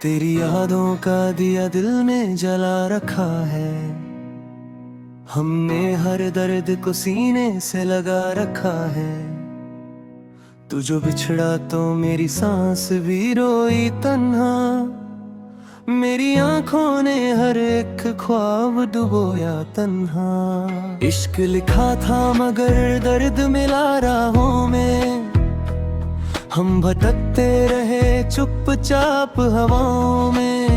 तेरी यादों का दिया दिल में जला रखा है। हमने हर दर्द को सीने से लगा रखा है। तू जो बिछड़ा तो मेरी सांस भी रोई तन्हा। मेरी आंखों ने हर एक ख्वाब डुबोया तन्हा। इश्क लिखा था मगर दर्द मिला राहों में। हम भटकते रहे चुपचाप हवाओं में।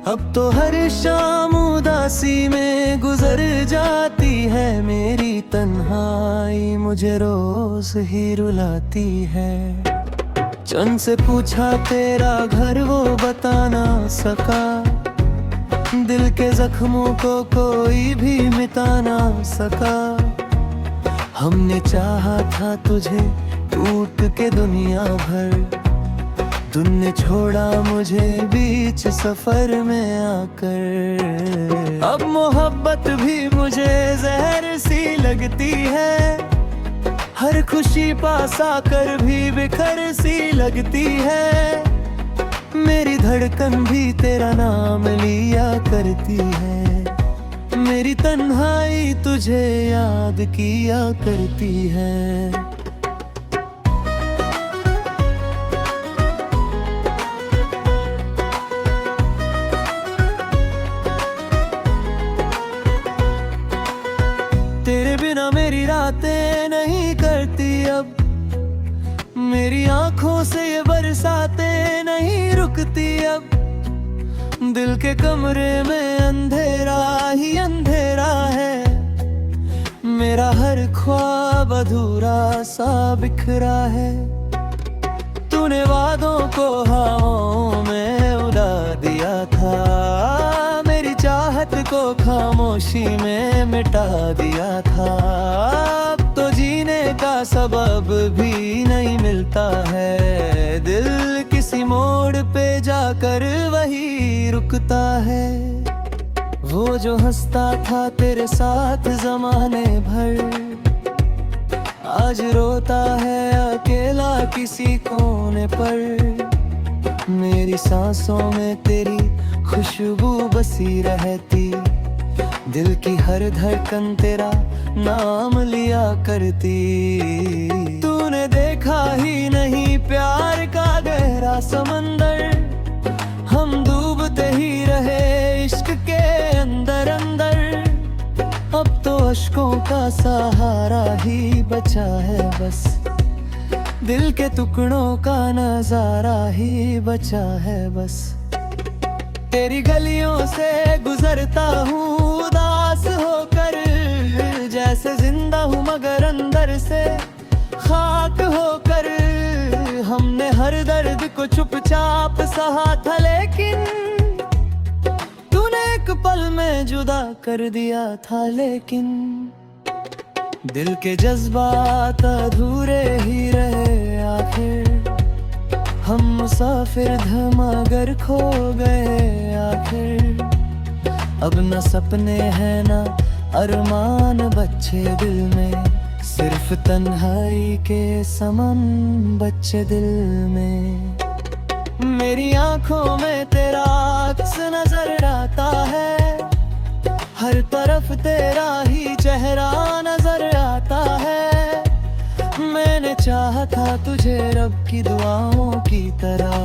अब तो हर शाम उदासी में गुजर जाती है। मेरी तन्हाई मुझे रोज ही रुलाती है। चंद से पूछा तेरा घर वो बता ना सका। दिल के जख्मों को कोई भी मिटा ना सका। हमने चाहा था तुझे टूट के दुनिया भर। तूने छोड़ा मुझे बीच सफर में आकर। अब मोहब्बत भी मुझे जहर सी लगती है। हर खुशी पास आकर भी बिखर सी लगती है। मेरी धड़कन भी तेरा नाम लिया करती है। मेरी तन्हाई तुझे याद किया करती है। तेरे बिना मेरी रातें नहीं करती अब। मेरी आंखों से ये बरसातें नहीं रुकती अब। दिल के कमरे में अंधेरा ही अंधेरा है। मेरा हर ख्वाब अधूरा सा बिखरा है। तूने वादों को हवाओं में उड़ा दिया था। मेरी चाहत को खामोशी में मिटा दिया था। अब तो जीने का सबब भी नहीं मिलता है। दिल किसी मोड़ पे जाकर वही रुकता है। वो जो हंसता था तेरे साथ जमाने भर। आज रोता है अकेला किसी कोने पर। मेरी सांसों में तेरी खुशबू बसी रहती। दिल की हर धड़कन तेरा नाम लिया करती। तूने देखा ही नहीं प्यार का गहरा समंदर। हम डूबते ही रहे इश्क के अंदर अंदर। अब तो अश्कों का सहारा ही बचा है बस। दिल के टुकड़ों का नजारा ही बचा है बस। तेरी गलियों से गुजरता हूँ उदास होकर। जैसे जिंदा हूँ मगर अंदर से खाक होकर। हमने हर दर्द को चुपचाप सहा था लेकिन तूने एक पल में जुदा कर दिया था। लेकिन दिल के जज्बात अधूरे ही रहे आखिर। हम मुसाफिर थे मगर खो गए आखिर। अब न सपने हैं न अरमान बच्चे दिल में। सिर्फ तन्हाई के समन बच्चे दिल में। मेरी आंखों में तेरा अक्स नजर आता है। हर तरफ तेरा ही चेहरा नजर आता है। मैंने चाहा था तुझे रब की दुआओं की तरह।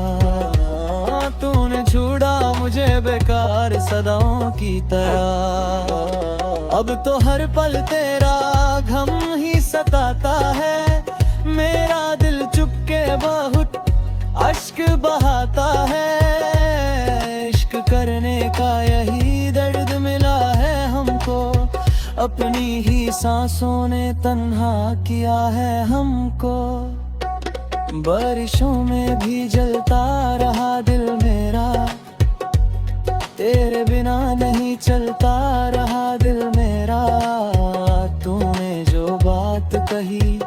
तूने छोड़ा मुझे बेकार सदाओं की तरह। अब तो हर पल तेरा गम ही सताता है। मेरा दिल चुपके बहुत अश्क बहाता है। इश्क करने का यही दर्द मिला है हमको। अपनी ही सांसों ने तन्हा किया है हमको। बारिशों में भी जलता रहा दिल मेरा। तेरे बिना नहीं चलता रहा दिल मेरा। तूने जो बात कही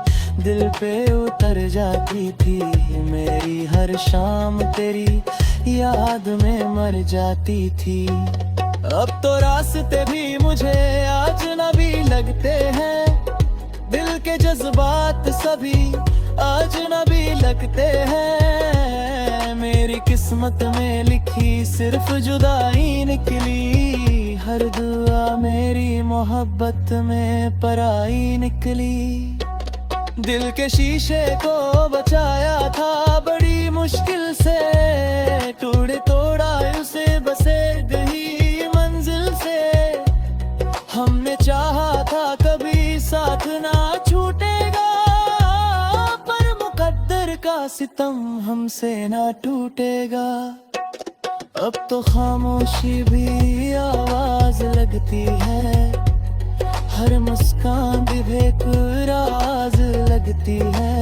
दिल पे उतर जाती थी। मेरी हर शाम तेरी याद में मर जाती थी। अब तो रास्ते भी मुझे अजनबी लगते हैं। दिल के जज्बात सभी अजनबी लगते हैं। मेरी किस्मत में लिखी सिर्फ जुदाई निकली, हर दुआ मेरी मोहब्बत में पराई निकली। दिल के शीशे को बचाया था बड़ी मुश्किल से, टूटे तोड़ा उसे बस एक ही मंजिल से। हमने चाहा था कभी साथ ना छूटेगा, पर मुकद्दर का सितम हमसे ना टूटेगा। अब तो खामोशी भी आवाज लगती है, हर मुस्कान भी एक राज लगती है।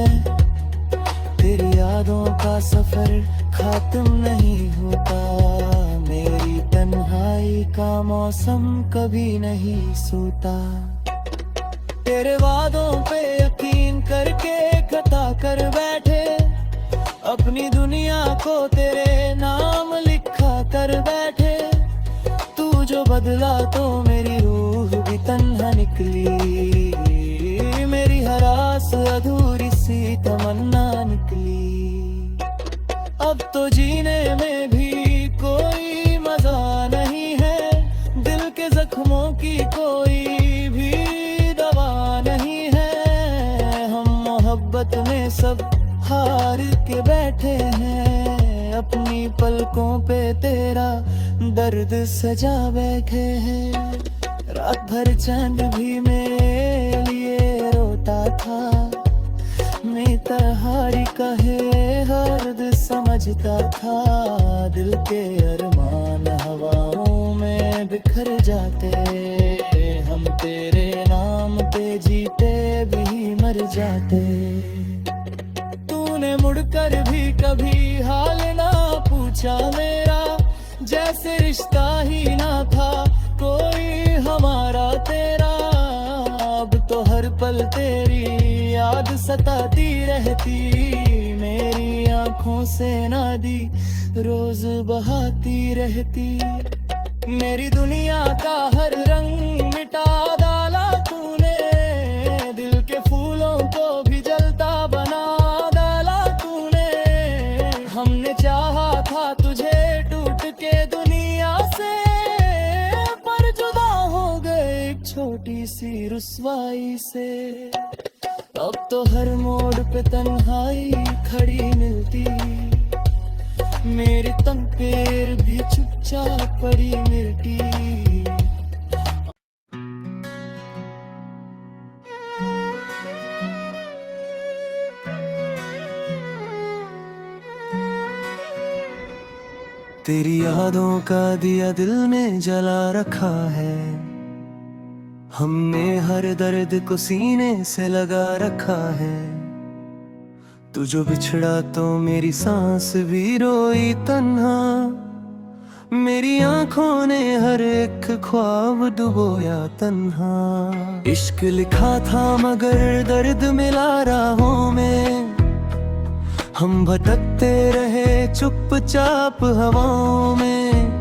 तेरी यादों का सफर खत्म नहीं होता, मेरी तन्हाई का मौसम कभी नहीं सोता। तेरे वादों पे यकीन करके खता कर बैठे, अपनी दुनिया को तेरे नाम लिखा कर बैठे। तू जो बदला तो मेरी रूह भी तन्हा निकली, मेरी हर आस अधूरी सी तमन्ना निकली। अब तो जीने में भी कोई मजा नहीं है, दिल के जख्मों की कोई भी दवा नहीं है। हम मोहब्बत में सब हार के बैठे हैं, अपनी पलकों पे तेरा दर्द सजा बैठे हैं। रात भर चांद भी मेरे लिए रोता था, मैं तहारी कहे हर्द समझता था। दिल के अरमान हवाओं में बिखर जाते, हम तेरे नाम पे जीते भी मर जाते। तूने मुड़कर भी कभी हाल ना पूछा मेरा, जैसे रिश्ता ही ना था कोई हमारा तेरा। अब तो हर पल तेरी याद सताती रहती, मेरी आंखों से नादी रोज बहाती रहती। मेरी दुनिया का हर रंग मिटा डाला तूने, दिल के फूलों को भी जलता बना डाला तूने। हमने चाहा था तुझे टूट के दुनिया से, पर जुदा हो गए एक छोटी सी रुसवाई से। अब तो हर मोड़ पे तन्हाई खड़ी मिलती, मेरी तन पैर भी चुपचाप पड़ी मिलती। तेरी यादों का दिया दिल में जला रखा है, हमने हर दर्द को सीने से लगा रखा है। तू जो बिछड़ा तो मेरी सांस भी रोई तन्हा, मेरी आंखों ने हर एक ख्वाब डुबोया तन्हा। इश्क लिखा था मगर दर्द मिला राहों में, हम भटकते रहे चुपचाप हवाओं में।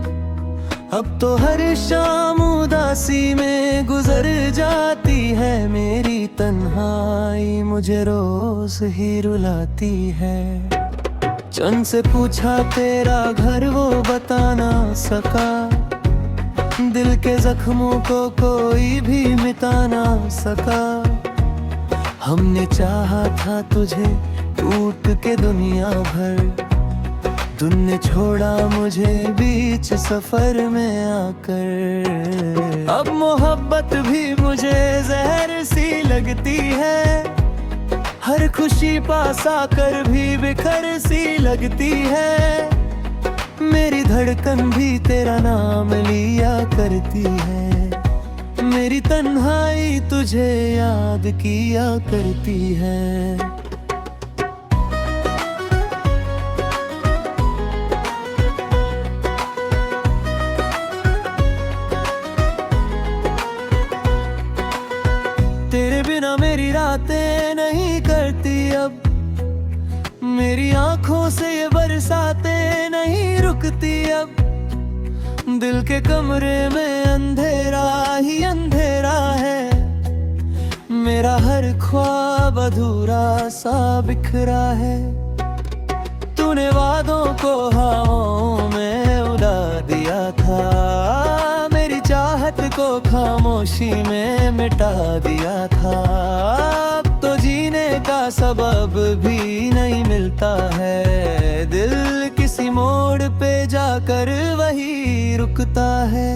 अब तो हर शाम उदासी में गुजर जाती है, मेरी तन्हाई मुझे रोज ही रुलाती है। चंद से पूछा तेरा घर वो बता ना सका, दिल के जख्मों को कोई भी मिटा ना सका। हमने चाहा था तुझे टूट के दुनिया भर, तूने छोड़ा मुझे बीच सफर में आकर। अब मोहब्बत भी मुझे जहर सी लगती है, हर खुशी पास आकर भी बिखर सी लगती है। मेरी धड़कन भी तेरा नाम लिया करती है, मेरी तन्हाई तुझे याद किया करती है। तेरे बिना मेरी रातें नहीं करती अब, मेरी आंखों से ये बरसातें नहीं रुकती अब। दिल के कमरे में अंधेरा ही अंधेरा है, मेरा हर ख्वाब अधूरा सा बिखरा है। तूने वादों को हवाओं में उड़ा दिया था, मेरी चाहत को खामोशी में मिटा दिया था। अब तो जीने का सबब भी नहीं मिलता है, दिल किसी मोड़ पे जाकर वही रुकता है।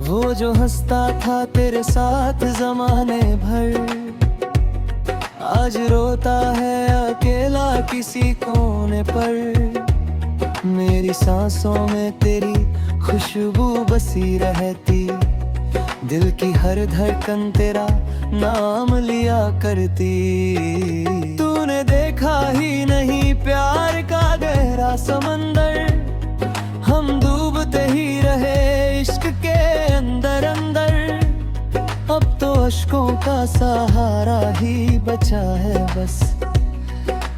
वो जो हंसता था तेरे साथ जमाने भर, आज रोता है अकेला किसी कोने पर। मेरी सांसों में तेरी खुशबू बसी रहती, दिल की हर धड़कन तेरा नाम लिया करती। तूने देखा ही नहीं प्यार का गहरा समंदर, हम डूबते ही रहे इश्क के अंदर अंदर। अब तो अश्कों का सहारा ही बचा है बस,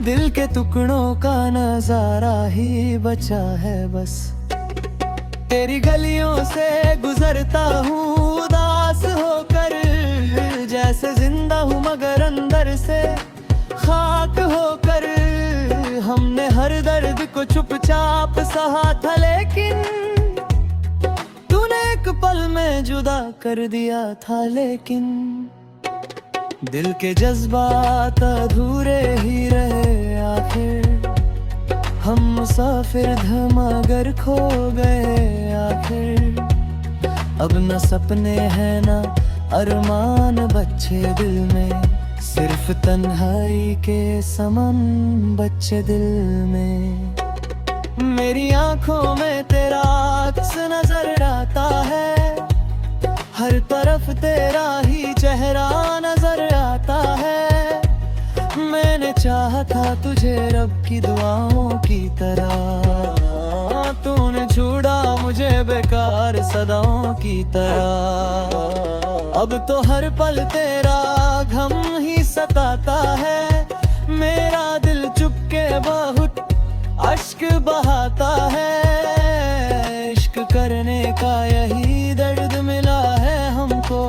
दिल के टुकड़ों का नजारा ही बचा है बस। तेरी गलियों से गुजरता हूँ उदास होकर, जैसे जिंदा हूँ मगर अंदर से खाक होकर। हमने हर दर्द को चुपचाप सहा था, लेकिन तूने एक पल में जुदा कर दिया था। लेकिन दिल के जज्बात अधूरे ही रहे आखिर, हम मुसाफिर थे मगर खो गए आखिर। अब न सपने हैं न अरमान बच्चे दिल में, सिर्फ तन्हाई के समन बच्चे दिल में। मेरी आंखों में तेरा अक्स नजर आता है, हर तरफ तेरा ही चेहरा नजर आता है। मैंने चाहा था तुझे रब की दुआओं की तरह, तूने छोड़ा मुझे बेकार सदाओं की तरह। अब तो हर पल तेरा गम ही सताता है, मेरा दिल चुपके बहुत अश्क बहाता है। इश्क करने का यही दर्द मिला है हमको,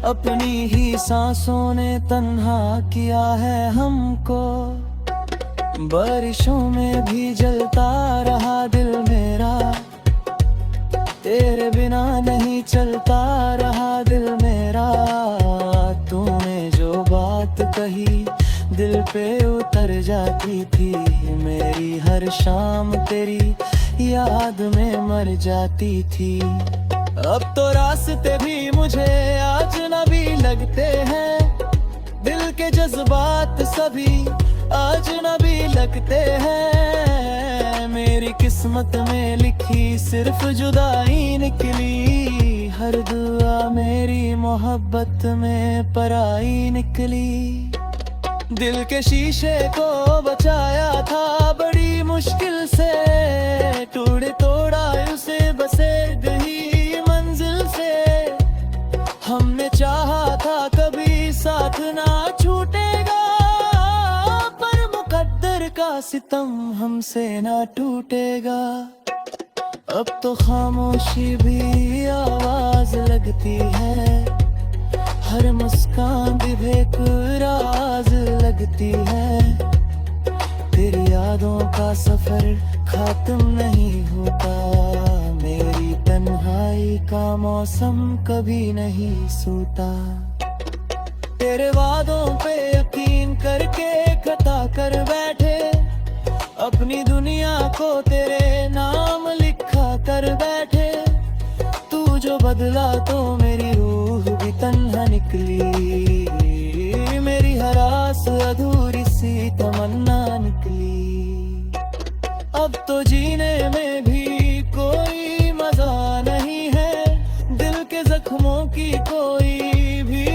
अपनी ही सांसों ने तन्हा किया है हमको। बारिशों में भी जलता रहा दिल मेरा, तेरे बिना नहीं चलता रहा दिल मेरा। तूने जो बात कही दिल पे उतर जाती थी, मेरी हर शाम तेरी याद में मर जाती थी। अब तो रास्ते भी मुझे अजनबी लगते हैं, दिल के जज्बात सभी अजनबी लगते हैं। मेरी किस्मत में लिखी सिर्फ जुदाई निकली, हर दुआ मेरी मोहब्बत में पराई निकली। दिल के शीशे को बचाया था बड़ी मुश्किल से, टूटे तोड़ा उसे बसे गई मंजिल से। हमने चाहा था कभी साथ ना छूटेगा, पर मुकद्दर का सितम हमसे ना टूटेगा। अब तो खामोशी भी आवाज लगती है, हर मुस्कान भी एक राज लगती है। तेरी यादों का सफर खत्म नहीं होता, मेरी तन्हाई का मौसम कभी नहीं सूता। तेरे वादों पे यकीन करके खता कर बैठे, अपनी दुनिया को तेरे नाम लिखा कर बैठे। तू जो बदला तो मेरी रूह भी तन्हा निकली, मेरी हर आस अधूरी सी तमन्ना निकली। अब तो जीने में भी कोई मजा नहीं है, दिल के जख्मों की कोई भी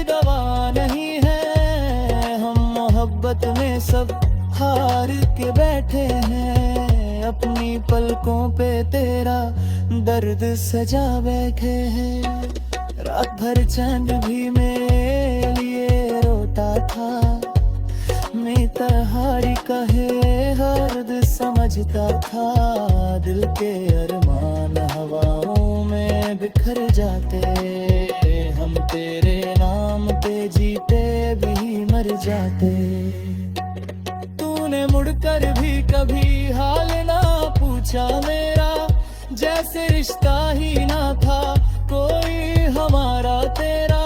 दवा नहीं है। हम मोहब्बत में सब हार के बैठे हैं, अपनी पलकों पे तेरा दर्द सजा बैठे हैं। रात भर चैन भी मेरे लिए रोता था, मैं तहारी कहे हर्द समझता था। दिल के अरमान हवाओं में बिखर जाते, हम तेरे नाम पे जीते भी मर जाते। तूने मुड़कर भी कभी हाल ना पूछा मेरा, जैसे रिश्ता ही ना था कोई हमारा तेरा।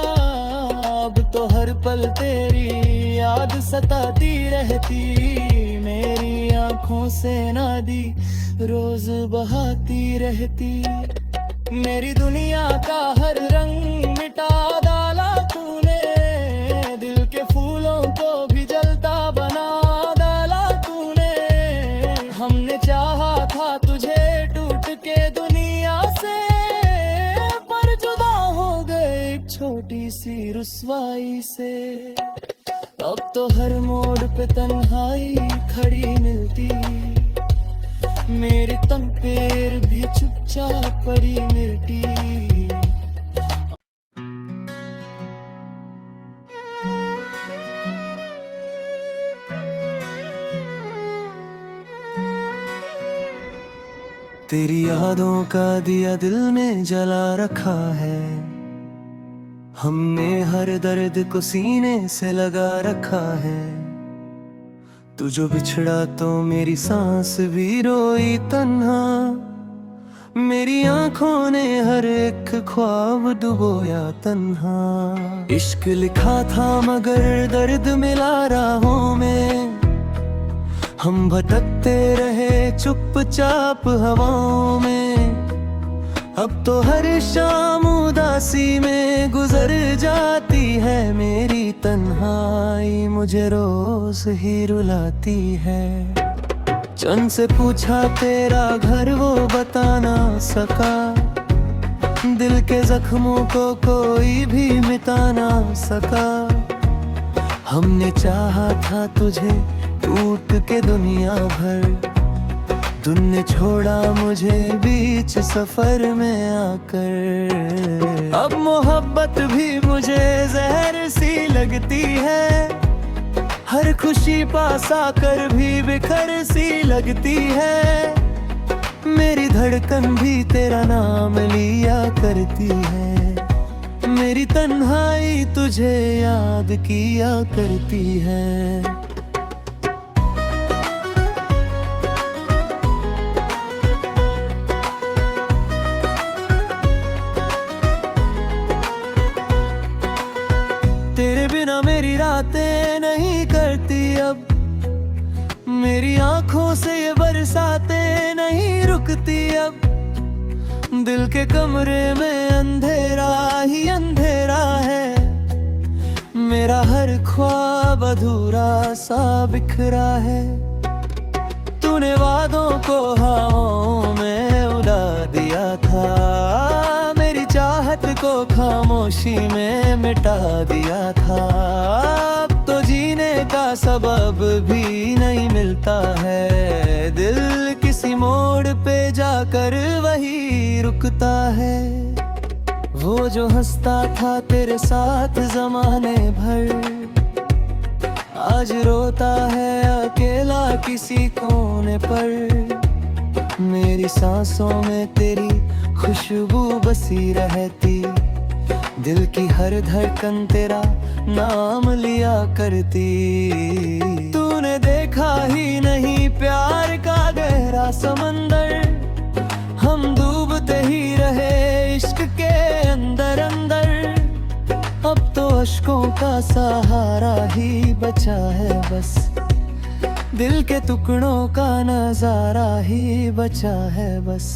अब तो हर पल तेरी याद सताती रहती, मेरी आंखों से नादी रोज बहाती रहती। मेरी दुनिया का हर रंग मिटा डाला तूने, दिल के फूलों को भी जलता बना डाला तूने। हमने चाहा था तुझे टूट के दुनिया से, पर जुदा हो गए एक छोटी सी रुसवाई से। अब तो हर मोड़ पे तन्हाई खड़ी मिलती, मेरे तन पैर भी चुपचाप पड़ी मिट्टी। तेरी यादों का दिया दिल में जला रखा है, हमने हर दर्द को सीने से लगा रखा है। तू जो बिछड़ा तो मेरी सांस भी रोई तन्हा, मेरी आंखों ने हर एक ख्वाब डुबोया तन्हा। इश्क लिखा था मगर दर्द मिला राहों में, हम भटकते रहे चुपचाप हवाओं में। अब तो हर शाम उदासी में गुजर जाती है मेरी तन्हाई, मुझे रोज ही रुलाती है। चंद से पूछा तेरा घर वो बता ना सका, दिल के जख्मों को कोई भी मिटा ना सका। हमने चाहा था तुझे टूट के दुनिया भर, तूने छोड़ा मुझे बीच सफर में आकर। अब मोहब्बत भी मुझे जहर सी लगती है, हर खुशी पास आकर भी बिखर सी लगती है। मेरी धड़कन भी तेरा नाम लिया करती है, मेरी तन्हाई तुझे याद किया करती है। तेरे बिना मेरी रातें नहीं करती अब, मेरी आंखों से ये बरसातें नहीं रुकती अब। दिल के कमरे में अंधेरा ही अंधेरा है, मेरा हर ख्वाब अधूरा सा बिखरा है। तूने वादों को हवाओं में उड़ा दिया था, मेरी चाहत को खामोशी में मिटा दिया था। अब तो जीने का सबब भी नहीं मिलता है, दिल किसी मोड़ पे जाकर वही रुकता है। वो जो हंसता था तेरे साथ जमाने भर, आज रोता है अकेला किसी कोने पर। मेरी सांसों में तेरी खुशबू बसी रहती, दिल की हर धड़कन तेरा नाम लिया करती। तूने देखा ही नहीं प्यार का गहरा समंदर, हम डूबते ही रहे इश्क के अंदर अंदर। अब तो अश्कों का सहारा ही बचा है बस, दिल के टुकड़ों का नजारा ही बचा है बस।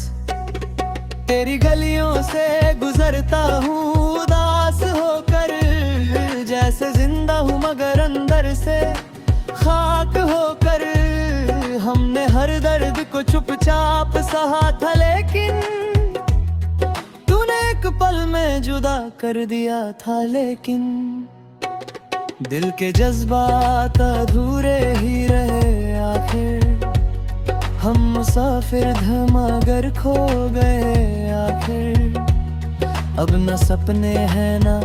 तेरी गलियों से गुजरता हूँ उदास होकर, जैसे जिंदा हूँ मगर अंदर से खाक होकर। हमने हर दर्द को चुपचाप सहा था, लेकिन तूने एक पल में जुदा कर दिया था। लेकिन दिल के जज्बात अधूरे ही रहे आखिर, हम मुसाफिर थे मगर खो गए आखिर। अब न सपने हैं न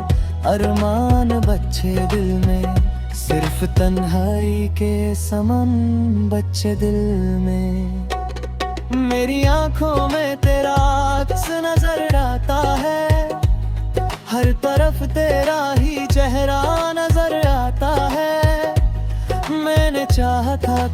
अरमान बच्चे दिल में, सिर्फ तन्हाई के समन बच्चे दिल में। मेरी आंखों में तेरा अक्स नजर आता है, हर तरफ तेरा ही चेहरा नजर आता है। चाहा था।